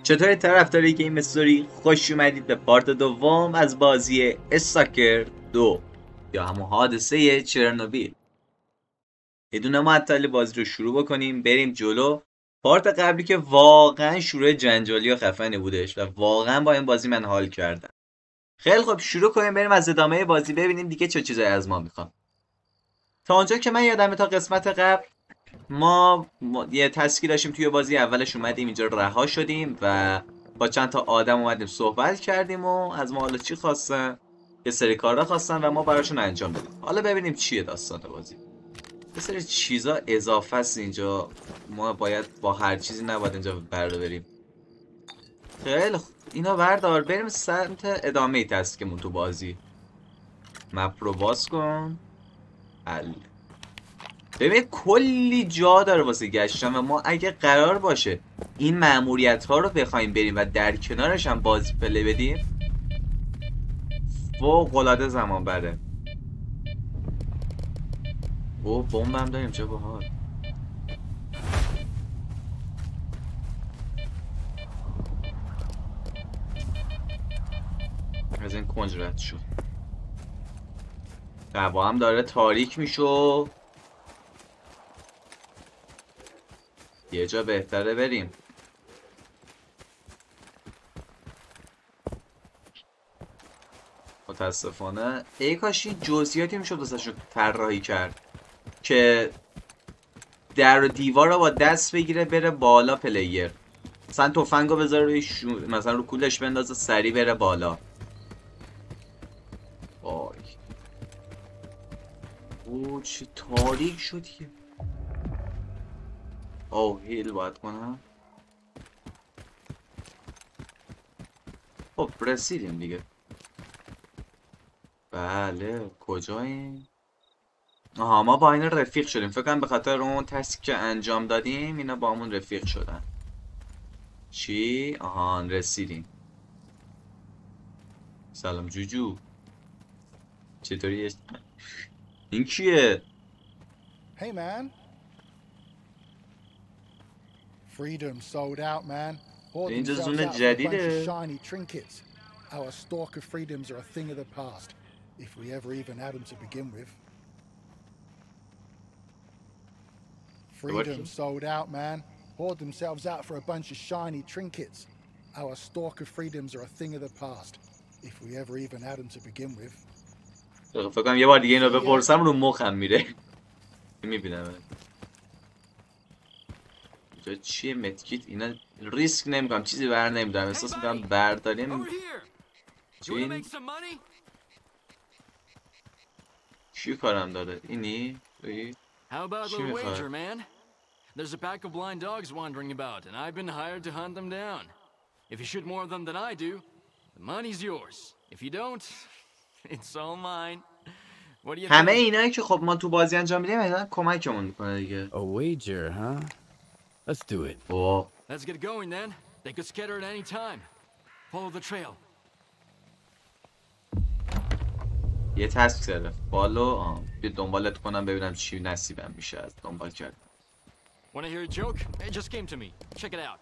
چطوری طرفداری گیم استوری؟ خوش اومدید به پارت دوم از بازی استاکر 2 یا همون حادثه چرنوبیل. یه دونه معطل بازی رو شروع بکنیم بریم جلو. پارت قبلی که واقعا شروع جنجالی و خفنی بودش و واقعا با این بازی من حال کردم. خیلی خب شروع کنیم بریم از ادامه بازی ببینیم دیگه چه چیزایی از ما میخوام. تا اونجا که من یادمه تا قسمت قبل ما یه تسکی داشتیم توی بازی اولش، اومدیم اینجا رها شدیم و با چند تا آدم اومدیم صحبت کردیم و از ما حالا چی خواستن، یه سری کارا خواستن و ما براشون انجام دادیم. حالا ببینیم چیه داستان بازی. یه سری چیزا اضافه است اینجا، ما باید با هر چیزی نباید اینجا بریم. خیلی اینا بردار بریم سمت ادامه تسکمون تو بازی. مپ رو باز کن. ببین کلی جا داره واسه گشتن و ما اگه قرار باشه این مأموریت ها رو بخوایم بریم و در کنارش هم بازی پلی بدیم فوق‌العاده زمان بره. او بمب هم داریم چه باحال. از این کنج رد شد. هوا هم داره تاریک میشو. یه جا بهتره بریم. متاسفانه ای کاش این جزئیاتی میشد واسهشون طراحی کرد که در و دیوار رو با دست بگیره بره بالا پلیر، مثلا تفنگو بذاره روی مثلا رو کولش بندازه سریع بره بالا. وای او چه تاریک شد که. او هیل باید کنم. خب رسیدیم دیگه. بله کجاییم؟ آها ما با این رفیق شدیم. فکر کنم به خاطر اون تسک که انجام دادیم اینا با همون رفیق شدن. چی؟ آها رسیدیم. سلام جوجو چطوری؟ این کیه؟ Hey man. Freedom sold out, man. اینجا زون جدیده. Shiny trinkets. Our stalker freedoms are a thing of the past, if we ever even had them to begin with. Freedom sold out, man. Hoard themselves out for a bunch of shiny trinkets. Our stalker freedoms are a thing of the past, if we ever even had them to begin with. فکر کنم یه بار دیگه اینو بپرسم رو مخم میره. میبینم اینجا چیه؟ مدکیت اینا ریسک نمیکنم چیزی بر نمیدارم، احساس میکنم برداریم. چی کارم داره اینی؟ چی میخواد؟ There's a pack of blind dogs wandering about, and I've been hired to hunt them down. If you shoot more of them than I do, the money's yours. If you don't, it's all mine. What do you think? همه اینایی که خب ما تو بازی انجام میدیم اینا کمکمون میکنه دیگه. A wager, huh? Let's do it. Oh. Let's get going then. They could scatter at any time. Follow the trail. یه تسک داره. فالو بیا دنبالت کنم ببینم چی نصیبم میشه از دنبال کردن. Want to hear a joke? It just came to me. Check it out.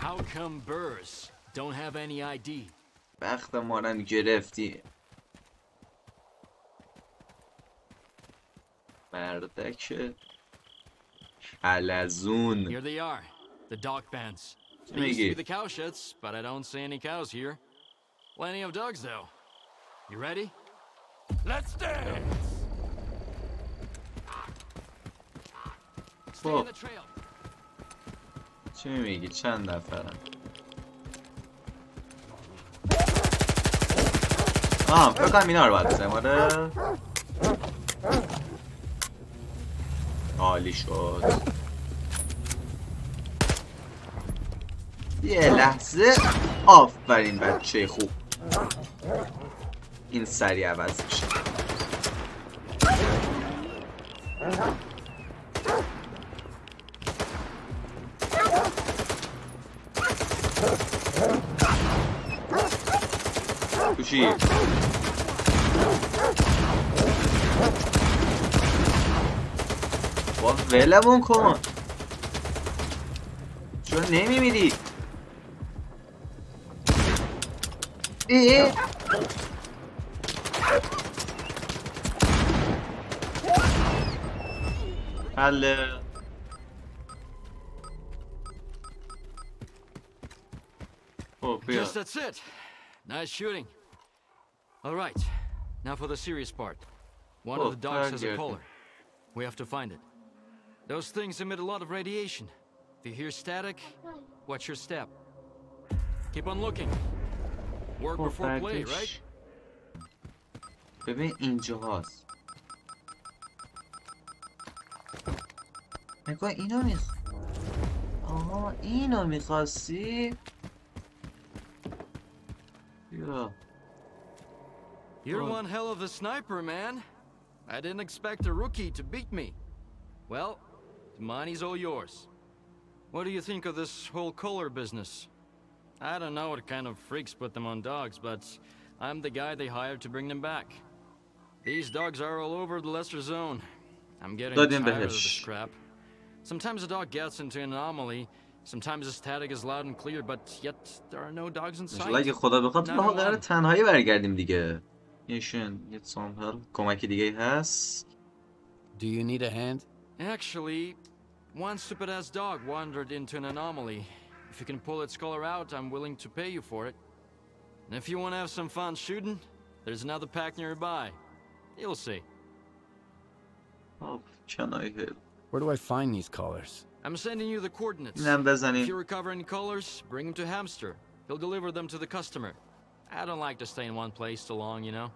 How come birds don't have any ID? وقت ما رو گرفتی. مردک حلزون. Here they are. The dog bands. They used to be the cow sheds, but I don't see any cows here. Plenty of dogs though. You ready? Let's dance! Stay on the trail. چی میگی؟ چند نفرم؟ فکر کنم اینا رو باید بزنیم. آره عالی شد. یه لحظه. آفرین بچه خوب. این سریع عوض میشه. کوشی با ولمون کن. چون نمیمیری؟ ای حله. خب بیا. Guess that's it. Nice shooting. All right, now for the serious part. One of the dogs has a collar. We have to find it. Those things emit a lot of radiation. If you hear static, watch your step. Keep on looking. Work before play, right? ببین اینجا هست. نگاه اینو آها اینو میخواستی؟ بیا. You're one hell of a sniper, man. I didn't expect a rookie to beat me. Well, the money's all yours. What do you think of this whole collar business? I don't know what kind of freaks put them on dogs, but I'm the guy they hired to bring them back. These dogs are all over the Lesser Zone. I'm getting tired of this crap. Sometimes a dog gets into an anomaly, sometimes the static is loud and clear, but yet there are no dogs in sight. اگه خدا بخواد ما قراره تنهایی برگردیم دیگه. ایشون یه سامپل کمکی دیگه هست. Do you need a hand? Actually, one stupid-ass dog wandered into an anomaly. If you can pull its collar out, I'm willing to pay you for it. And if you want to have some fun shooting, there's another pack nearby. You'll see. Oh, can I help? Where do I find these collars? I'm sending you the coordinates. If you recover any collars, bring them to Hamster. He'll deliver them to the customer. I don't like to stay in one place too long, you know.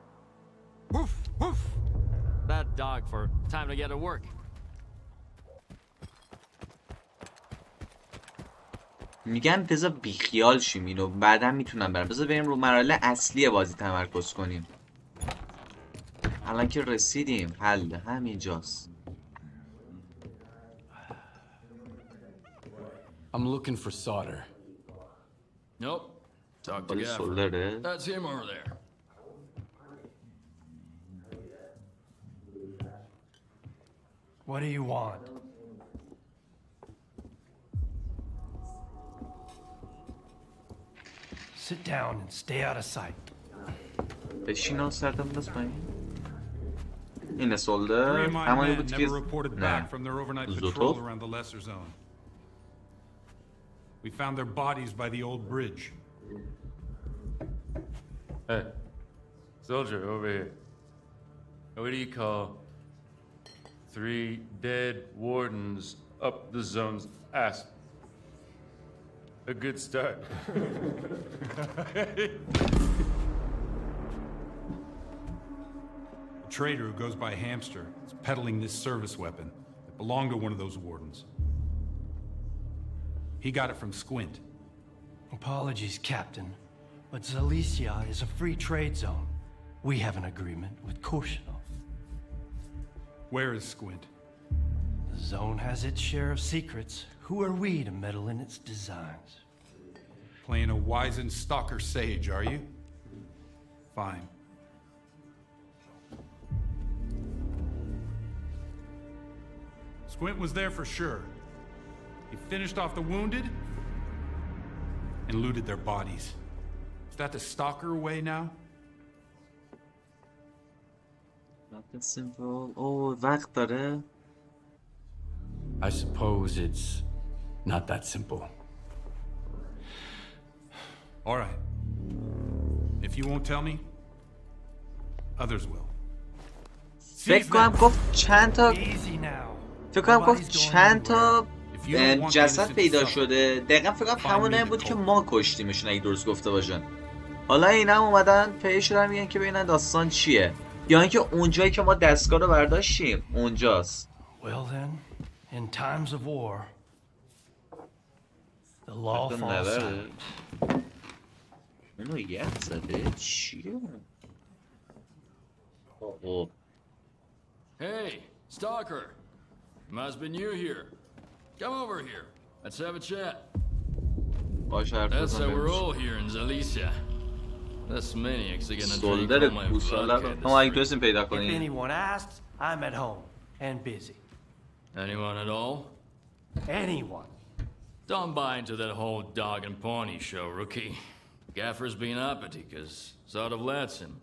Woof, woof. That dog for time to get to work. میگم بذار بیخیال شیم اینو بعدا میتونم برم. بذار بریم رو مراحل اصلی بازی تمرکز کنیم. الان که رسیدیم حل همینجاست. I'm looking for solder. Nope. Talk to Gaffer. That's him over there. What do you want? Sit down and stay out of sight. بشین سردم دست پایین. اینه سولدر. همونی بود که نه. زوتوف. We found their bodies by the old bridge. Hey, soldier over here. What do you call 3 dead wardens up the zone's ass? A good start. A trader who goes by Hamster is peddling this service weapon that belonged to one of those wardens. He got it from Squint. Apologies, Captain, but Zalicia is a free trade zone. We have an agreement with Korshinov. Where is Squint? The zone has its share of secrets. Who are we to meddle in its designs? Playing a wizened stalker sage, are you? Fine. Squint was there for sure. He finished off the wounded and looted their bodies. Is that the stalker way now? Not that simple. Oh, وقت داره. I suppose it's not that simple. All right. If you won't tell me, others will. فکر کنم گفت چند تا جسد پیدا شده. دقیقا فکر کنم همونه بود که ما کشتیمشون اگه درست گفته باشن. حالا اینا هم اومدن پیش رو میگن که ببینن داستان چیه. یا اینکه اونجایی که ما دستگاه رو برداشتیم اونجاست. Well then, in times of war, the law falls silent. اونو یک زده چیه؟ اوه. Hey, stalker. Must be new here. Come over here. Let's have a chat. That's how we're all here in Zalicia. This maniac's gonna drink all my vodka. If anyone asks, I'm at home and busy. Anyone at all? Anyone. Don't buy into that whole dog and pony show, rookie. Gaffer's being uppity because Zadov lets him.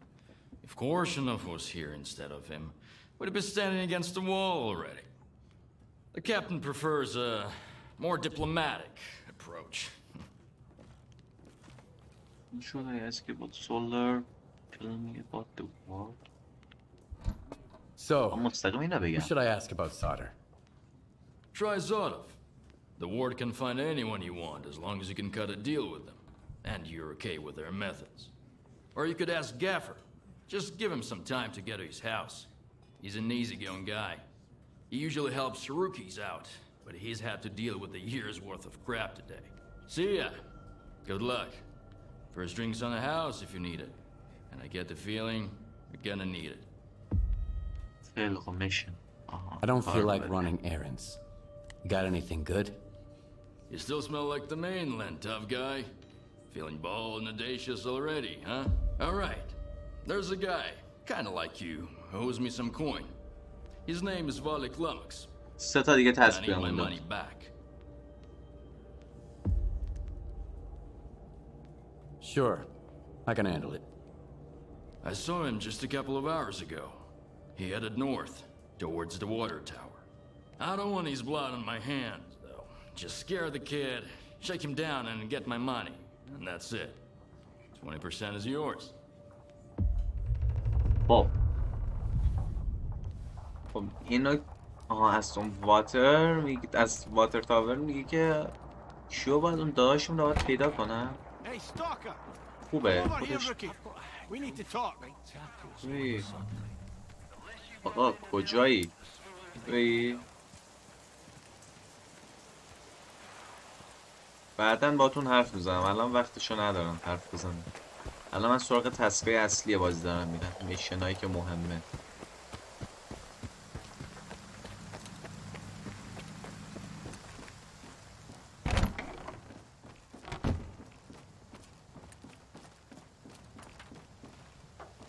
If Korshinov was here instead of him, we'd have been standing against the wall already. The captain prefers a more diplomatic approach. Should I ask you about Solar? Tell me about the war. So, مستقیم اینو who بگم. should I ask about solder? Try Zadov. The ward can find anyone you want as long as you can cut a deal with them. And you're okay with their methods. Or you could ask Gaffer. Just give him some time to get to his house. He's an easygoing guy. He usually helps rookies out, but he's had to deal with a year's worth of crap today. See ya. Good luck. First drinks on the house if you need it. And I get the feeling you're gonna need it. خیلی خوب mission. I don't feel like running errands. You got anything good? You still smell like the mainland, tough guy. Feeling bald and audacious already, huh? Alright. There's a guy, kinda like you, who owes me some coin. His name is Valik Lummox. 3 تا دیگه I تصویر need my مونده. money back. Sure. I can handle it. I saw him just a couple of hours ago. He headed north, towards the water tower. I don't want his blood on my hands, though. Just scare the kid, shake him down, and get my money. And that's it. 20% is yours. خب اینو از اون واتر میگه، از واتر تاور میگه که کیو باید اون داداشمون رو باید پیدا کنم. Hey, Stalker! خوبه Over here, خودش. rookie. We need to talk. وی. آقا کجایی؟ وی. بعدن باتون حرف میزنم، الان وقتشو ندارم حرف بزنم. الان من سراغ تسکای اصلی بازی دارم میرم، میشنایی که مهمه.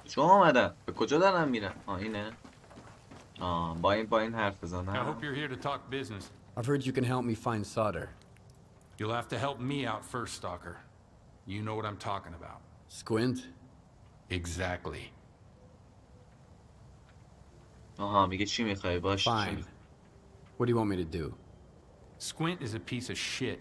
شما آمدم، به کجا دارم میرم؟ اینه؟ با این حرف I بزنم. hope you're here to talk business. I've heard you can help me find solder. You'll have to help me out first, Stalker. You know what I'm talking about. Squint? Exactly. میگه چی میخوای باش. Fine. What do you want me to do? Squint is a piece of shit.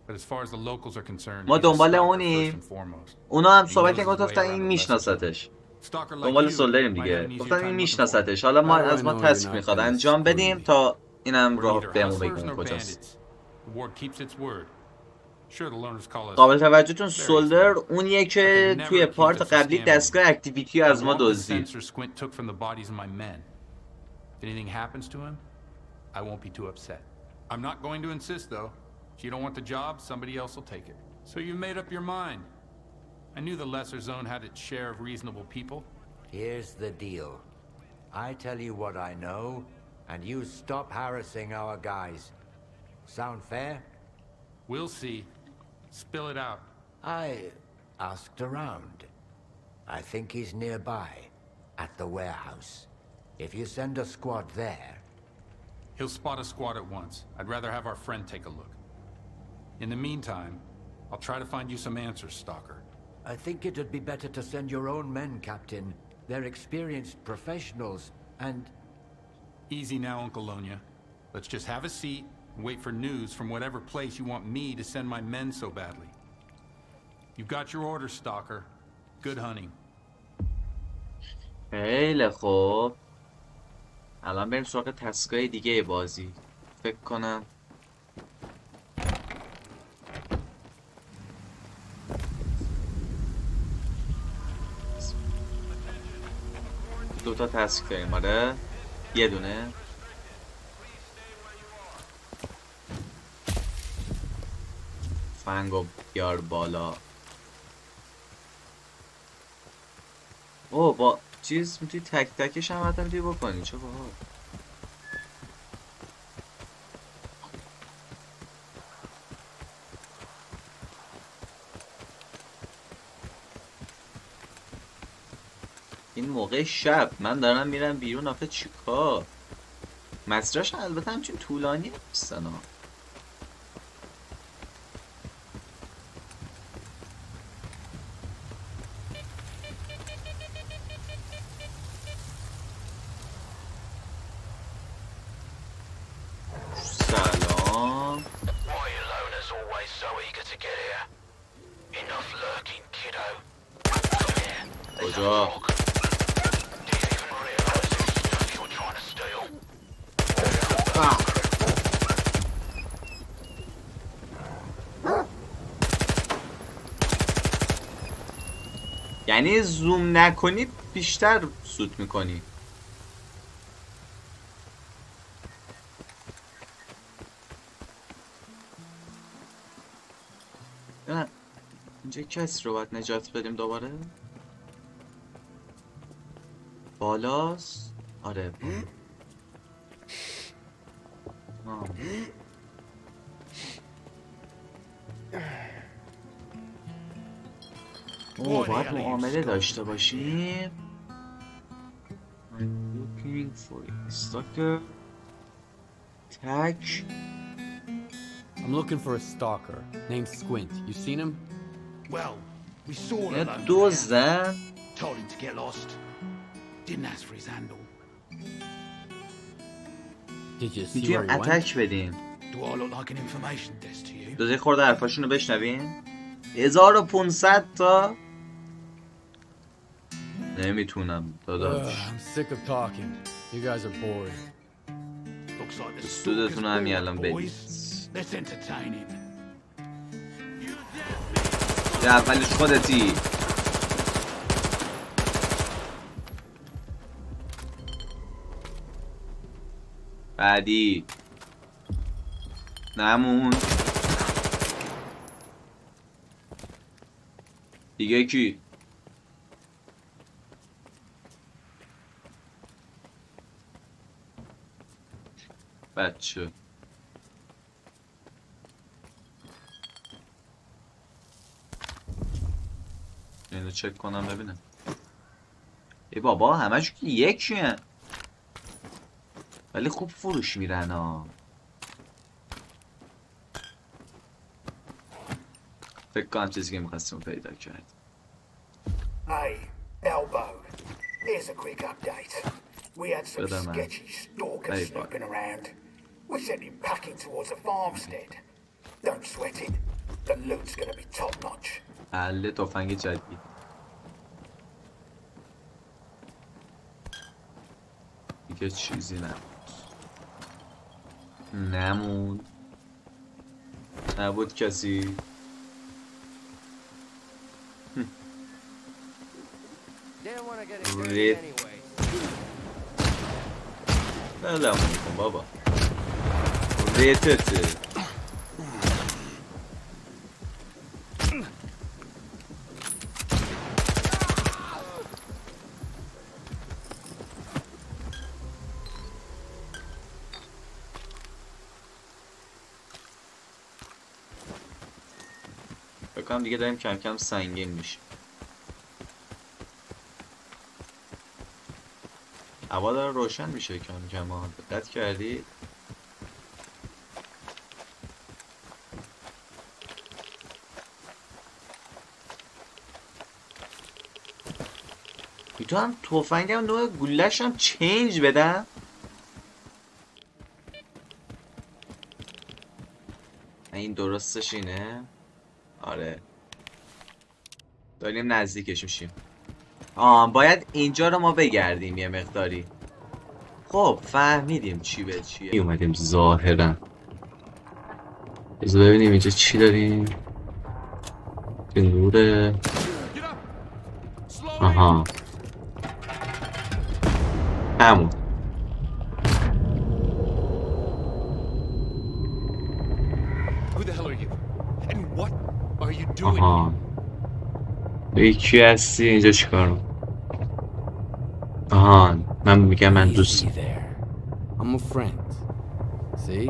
But as far as the locals are concerned, ما he's a دنبال stalker اونیم. first and foremost. اونا هم He صحبت knows his گفتن way این around the میشناستش. Stalker like دنبال you سولریم might have دیگه. an easier گفتن این time looking for میشناستش. حالا ما How do I از ما know تسک you're not میخواد gonna انجام screw بدیم me? تا اینم We're راه neither بهمون hustlers بگیم nor کجاست. bandits. The ward keeps its word. Sure, the loners call us. قابل توجهتون سولدر اونیه که توی پارت قبلی دستگاه اکتیویتی از ما I want the دزدید. sensor Squint took from the bodies of my men. If anything happens to him, I won't be too upset. I'm not going to insist, though. If you don't want the job, somebody else will take it. So you made up your mind. I knew the Lesser Zone had its share of reasonable people. Here's the deal. I tell you what I know, and you stop harassing our guys. Sound fair? We'll see. Spill it out. I asked around. I think he's nearby, at the warehouse. If you send a squad there... He'll spot a squad at once. I'd rather have our friend take a look. In the meantime, I'll try to find you some answers, Stalker. I think it'd be better to send your own men, Captain. They're experienced professionals, and... Easy now, Uncle Lonya. Let's just have a seat and wait for news from whatever place you want me to send my men so badly. You've got your orders, Stalker. Good hunting. خیلی خوب. الان بریم سراغ تسکای دیگه بازی. فکر کنم دوتا تسک داریم. آره یه دونه. فنگو بیار بالا. اوه با چیز میتونی تک تکش هم حتی میتونی بکنی. چه باحال. این موقع شب من دارم میرم بیرون. آخه چیکار؟ مسیرش البته همچین طولانی نیستن ها. always so eager to get here. Enough lurking, kiddo. Come here. There's a کجا؟ frog. Do you even realize whose stuff you're trying to steal? یعنی زوم نکنی بیشتر سود میکنی. نه اینجا کسی رو باید نجات بدیم دوباره. بالاست. آره باید معامله داشته باشیم. I'm looking for a stalker. Tag. I'm looking for a stalker named Squint. You seen him? Well, we saw him یه alone. دزدن. Told him to get lost. Didn't ask for his handle. Did you see where میتونیم he went? اتک بدیم. Do I look like an information desk to you? دوزه خورده حرفاشونو بشنویم. 1500 تا. نمیتونم داداش. I'm sick of talking. You guys are bored. Looks like the سودتون stalker's همین الان bored, بدید. boys. Let's entertain him. یه اولش خودتی. بعدی نمون. دیگه کی؟ بچه اینو چک کنم ببینم. ای بابا همش که یکیه ولی خوب فروش میرن ها. فکر کنم چیزی که میخواستیم پیدا کرد. Hey, Elbow. Here's a quick update. We had some Good, man. sketchy stalkers Hey, snooping around. We sent him packing towards a farmstead. Don't sweat it. The loot's gonna be top notch. حل تفنگ جدید. دیگه چیزی نمون. نبود کسی. رید بلمون کن بابا. ریتته بکنم دیگه داریم کم کم سنگین میشه. هوا داره روشن میشه کم کم ها. دقت کردی؟ میتونم تفنگم نوع گله‌ش هم چینج بدم؟ این درستش اینه؟ آره داریم نزدیکش میشیم. باید اینجا رو ما بگردیم یه مقداری. خب فهمیدیم چی به چیه. اومدیم ظاهرا. بذار ببینیم اینجا چی داریم. نوره. آها همون. آها یکی هستی اینجا چیکار رو؟ آها من میگم من دوست. I'm a friend. See?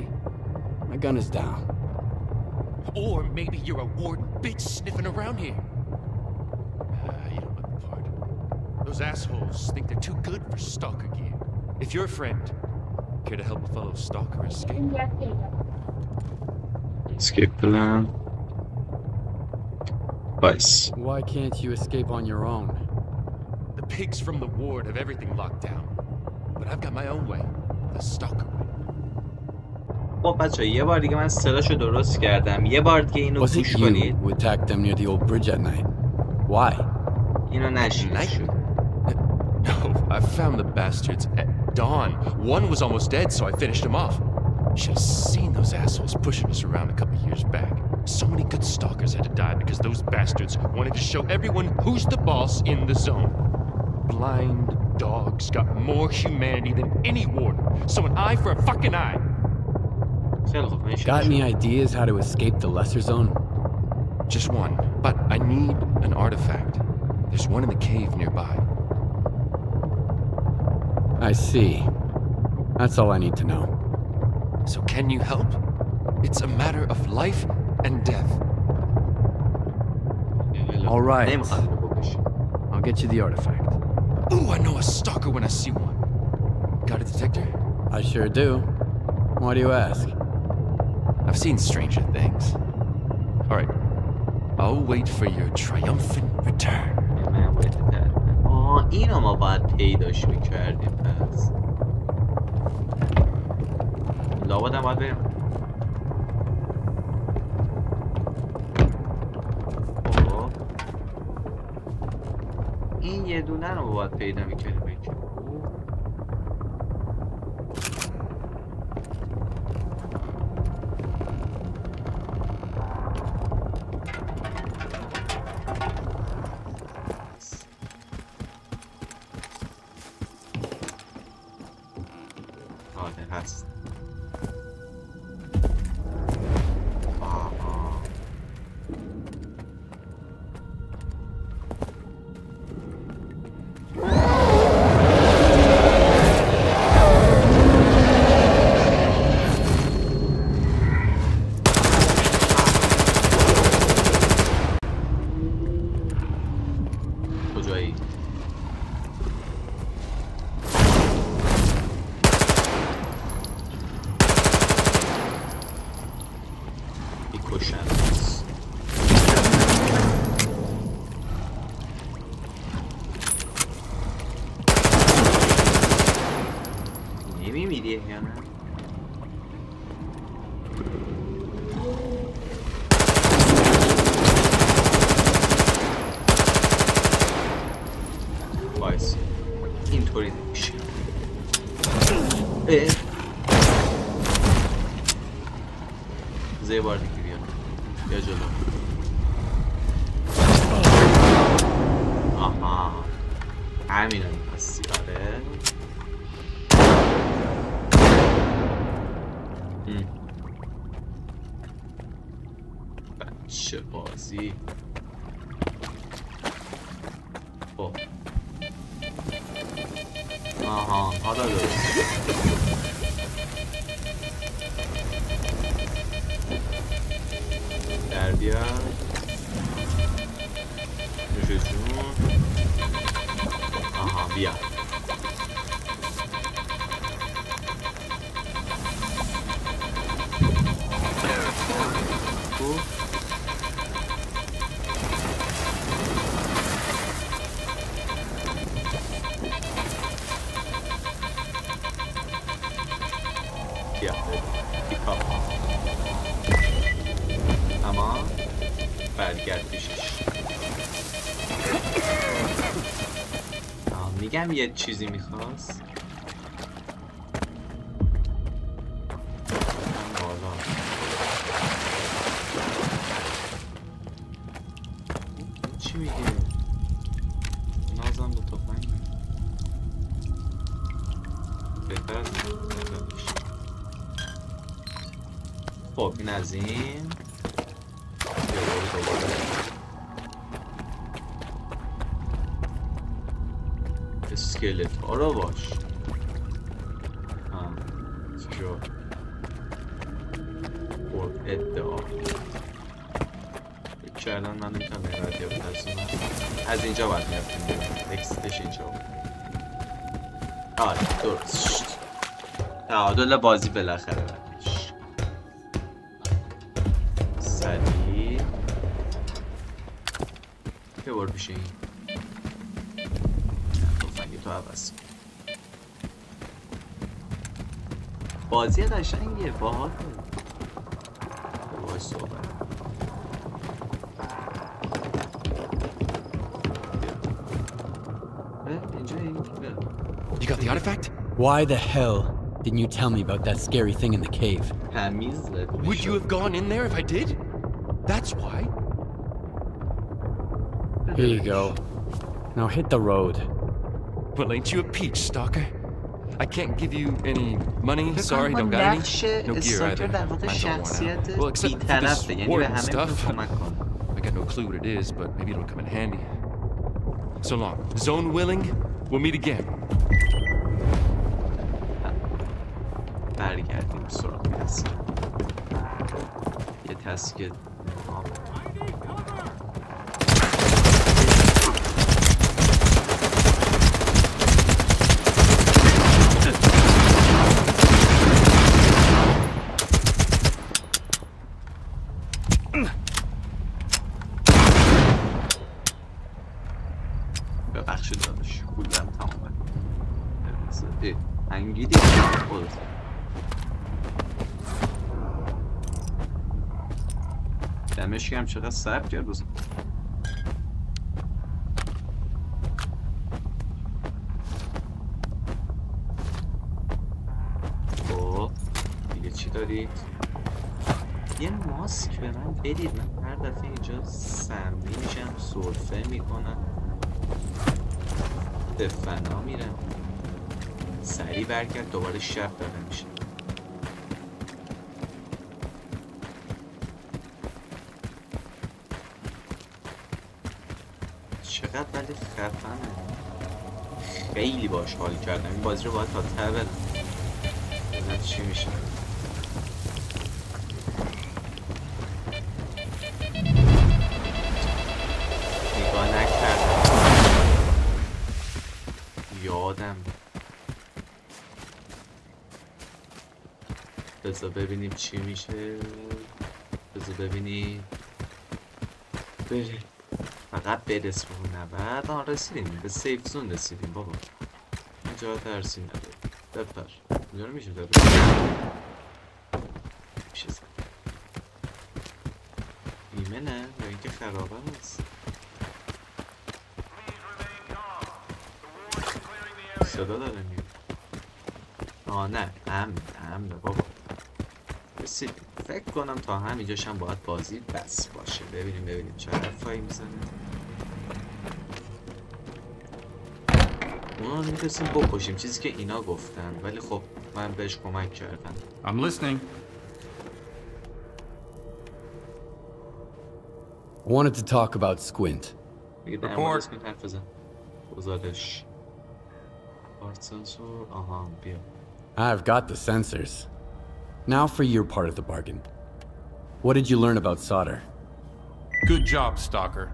My gun is down. Or maybe you're a warden bitch sniffing around here. You don't look the part. Those assholes think they're too good for stalker gear. If you're a friend, care to help a fellow stalker escape? Escape plan. Vice. Why can't you escape on your own? The pigs from the ward have everything locked down. But I've got my own way. The stalker way. خب بچه یه بار دیگه من صداشو درست کردم. یه بار دیگه اینو Was گوش it you کنید. who attacked them near the old bridge at night? Why? اینو نشید. No, I found the bastards at dawn. One was almost dead, so I finished him off. Should have seen those assholes pushing us around a couple years back. So many good stalkers had to die because those bastards wanted to show everyone who's the boss in the zone. Blind dogs got more humanity than any warden. So an eye for a fucking eye. Got any ideas how to escape the lesser zone? Just one, but I need an artifact. There's one in the cave nearby. I see. That's all I need to know. So can you help? It's a matter of life and death. All right. I'll get you the artifact. Ooh, I know a stalker when I see one. Got a detector? I sure do. Why do you ask? I've seen stranger things. All right. I'll wait for your triumphant return. اینو ما باید پیداش میکردیم پس لابد هم باید بریم. این یه دونه رو باید پیدا میکردیم. هست. کجایی؟ نمیمیری یا نه؟ وایس اینطوری نمیشه. بذار بار دیگه بیام. بیا جلو. آها همین هم هستی. آره بچه بازی. خب آها حالا درست در بیاد نوشه جون. آها بیا اما برگرد پیشش. میگم یه چیزی میخواست. بالا چی میگه؟ نازم دو تفنگ بهتر از خب این از این اسکلت ها رو باش. جو خب ادعا کردن من نمیتونم نگرد یا بترسونم. از اینجا باید میرفتیم اکسیتش اینجا بود. آره درست تعادل بازی بالاخره بردش. سریع که بار پیش این تفنگی تو عوض. بازی قشنگیه باحال. باهاش صحبت. You got the artifact? Why the hell didn't you tell me about that scary thing in the cave? Would you have gone in there if I did? That's why. Here you go. Now hit the road. Well, ain't you a peach, Stalker? I can't give you any money. Sorry, don't got any. No gear either. Mine's all worn out. Well, except for this warden stuff. I got no clue what it is, but maybe it'll come in handy. So long. Zone willing, we'll meet again. برگردیم سراغ تسکیه. یه تسکیه ببخشید داداش کولم تمامه انگیدی خودت دمشقی هم چقدر صبر کرد بزن خب دیگه چی دارید؟ یه ماسک به من بدید من هر دفعه اینجا سمی میشم سرفه میکنم به فنا میرم سریع برگرد دوباره شب داره میشه چقدر ولی خفنه خیلی باش حال کردم این بازی رو باید تا ته بدم ببینم چی میشه نگاه نکردم یادم بذار ببینیم چی میشه بذار ببینیم بره فقط برس رو نبرد آن رسیدیم به سیف زون رسیدیم بابا اینجا ترسی نداره بپر اینجا رو میشه بپر میشه زن نیمه نه یا اینکه خرابه نیست صدا داره میاد آه نه امنه بابا رسیدیم فکر کنم تا همینجاش هم باید بازی بس باشه ببینیم چه حرفایی میزنه اونا رو میتونستیم بکشیم چیزی که اینا گفتن ولی خب من بهش کمک کردم I'm listening. I wanted to talk about Squint. Report. گزارش پارت سنسور آها بیا I've got the sensors. Now for your part of the bargain. What did you learn about solder? Good job, Stalker.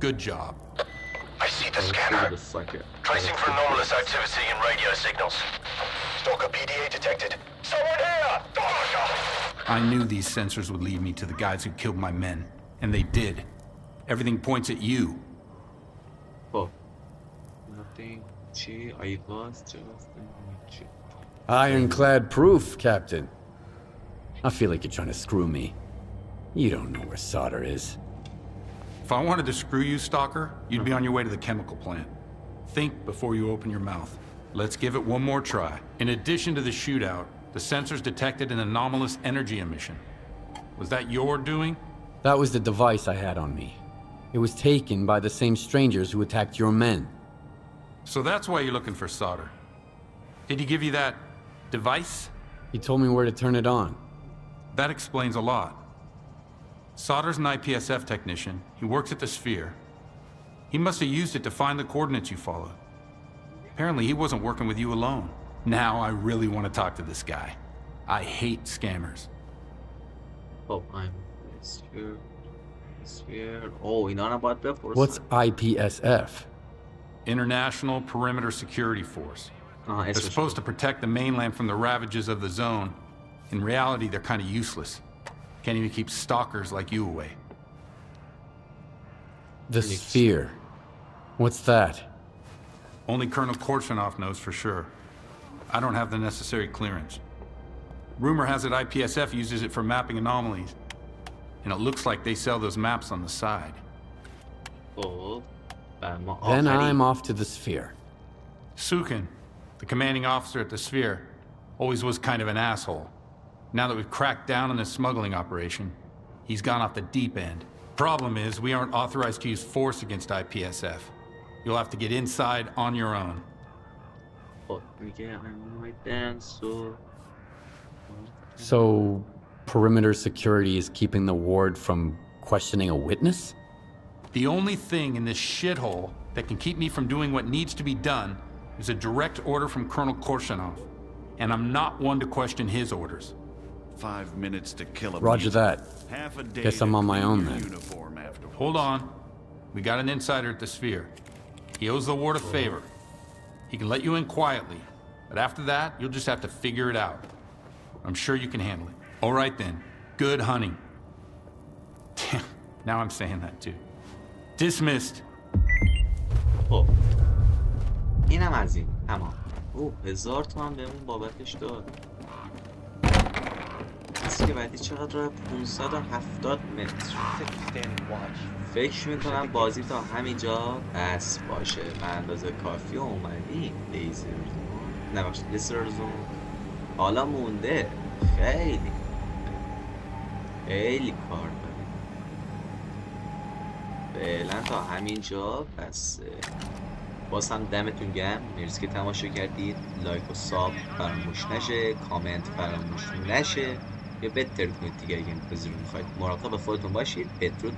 Good job. I see the scanner. Tracing for anomalous activity in radio signals. Stalker PDA detected. Someone here! I knew these sensors would lead me to the guys who killed my men. And they did. Everything points at you. Oh. Nothing. I was just... Ironclad proof, Captain. I feel like you're trying to screw me. You don't know where solder is. If I wanted to screw you, Stalker, you'd be on your way to the chemical plant. Think before you open your mouth. Let's give it one more try. In addition to the shootout, the sensors detected an anomalous energy emission. Was that your doing? That was the device I had on me. It was taken by the same strangers who attacked your men. So that's why you're looking for solder. Did he give you that device? He told me where to turn it on. That explains a lot. Solder's an IPSF technician. He works at the Sphere. He must have used it to find the coordinates you followed. Apparently he wasn't working with you alone. Now I really want to talk to this guy. I hate scammers. Oh, I'm Sphere. Oh, اینا رو باید بپرسم. What's IPSF? International Perimeter Security Force. They're supposed to protect the mainland from the ravages of the zone. In reality, they're kind of useless. Can't even keep stalkers like you away. The Sphere. What's that? Only Colonel Korshunov knows for sure. I don't have the necessary clearance. Rumor has it IPSF uses it for mapping anomalies. And it looks like they sell those maps on the side. خب Then I'm off to the Sphere. Sukin, the commanding officer at the Sphere, always was kind of an asshole. Now that we've cracked down on this smuggling operation, he's gone off the deep end. Problem is, we aren't authorized to use force against IPSF. You'll have to get inside on your own. So, perimeter security is keeping the ward from questioning a witness? The only thing in this shithole that can keep me from doing what needs to be done is a direct order from Colonel Korshanov. And I'm not one to question his orders. 5 minutes to kill a Roger that. Half a day Guess I'm on my own then. uniform afterwards. Hold on. We got an insider at the Sphere. He owes the ward a favor. He can let you in quietly, but after that, you'll just have to figure it out. I'm sure you can handle it. All right then. Good hunting. Now I'm saying that too. Dismissed. خب اینم از این. تمام. 1000 تومن بهمون بابتش داد. که بعدی چقدر راه 570 متر. فکر میکنم بازی تا همینجا بس باشه. به اندازه کافی اومدیم لیزرزون حالا مونده خیلی کار داریم. فعلا تا همینجا بس. باز هم دمتون گرم، مرسی که تماشا کردید. لایک و ساب فراموش نشه، کامنت فراموش نشه، یا بهتر کنید دیگه اگه میخواید. مراقب خودتون باشید. بدرود.